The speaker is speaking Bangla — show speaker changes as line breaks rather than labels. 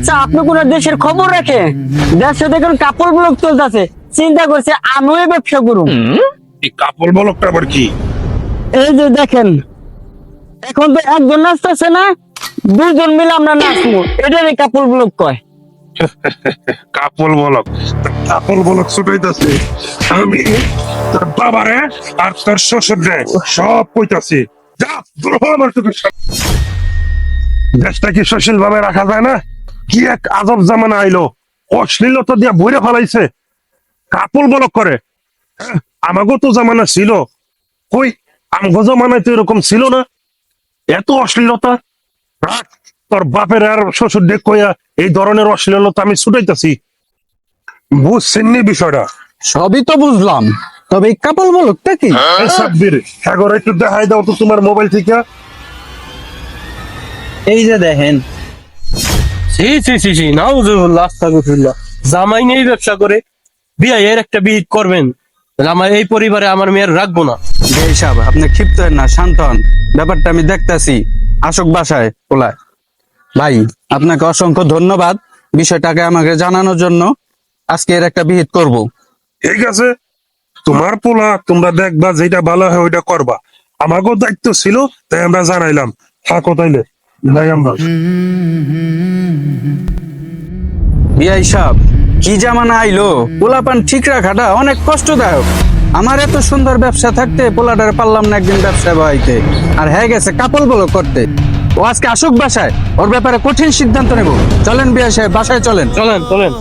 আচ্ছা, আপনি কোন দেশের খবর রাখে? দেশে দেখুন কাপড় ব্লক চলতেছে, চিন্তা করছে আমিও ব্যবসা করুম।
এই কাপড় বলকটা আবার কি?
এই যে দেখেন, এখন তো একজন নাচতেছে না, দুজন মিলে আমরা নাচবো, এটারই কাপড় ব্লক কয়।
কাপড় বলক, কাপড় বলক ছুটাইতেছে। আমি তোর বাবারে আর তোর শ্বশুরে সব কইতাছি, যা দূর হ আমার চোখের সামনে। দেশটা কি সুশীল ভাবে রাখা যায় না? কি এক আজব জামানা আইলো, অশ্লীলতা দিয়া ভরে ফেলাইছে, কাপড় বলক করে। হ্যাঁ, আমাগো তো জামানা ছিল, কই আমগো জামানায় তো এরকম ছিল না, এত অশ্লীলতা। রাখ, তোর বাপের আর শ্বশুর দেখ কইয়া এই ধরনের অশ্লীলতা আমি ছুটাইতেছি। বুঝছেননি বিষয়টা?
সবই তো বুঝলাম, তবে এই কাপড় বলকটা কি?
এই সাব্বির, এগারো একটু দেখাই দাও তো তোমার মোবাইল থেকে।
এই যে দেখেন,
সি সি সি সি নাউজুবিল্লাহ আস্তাগফিরুল্লাহ। জামাই নিয়ে ব্যবসা করে বিয়ে এর একটা বিয়ে করবেন, তাহলে আমার এই পরিবারে আমার মেয়ের রাখবো না।
এই সাহেব আপনি ক্ষিপ্ত হন না, শান্ত হন। ব্যাপারটা আমি দেখতাছি, আসুক বাসায় পোলায়। ভাই আপনাকে অসংখ্য ধন্যবাদ বিষয়টাকে আমাকে জানানোর জন্য। আজকে এর একটা বিহিত করব।
ঠিক আছে, তোমার পোলা, তোমরা দেখবা যেটা ভালো হয় ওইটা করবা। আমাকেও দায়িত্ব ছিল, তাই আমরা জানাইলাম। থাকো তাইলে, যাই আমরা।
বিআই সাহেব, কি জামানা আইলো, পোলাপান ঠিক রাখাটা অনেক কষ্টদায়ক। আমার এত সুন্দর ব্যবসা থাকতে পোলাটার পারলাম না একদিন ব্যবসা বাড়াইতে, আর হয়ে গেছে কাপড় বলো করতে। ও আজকে আসুক বাসায়, ওর ব্যাপারে কঠিন সিদ্ধান্ত নেব। চলেন বিআই সাহেব, বাসায় চলেন।
চলেন চলেন।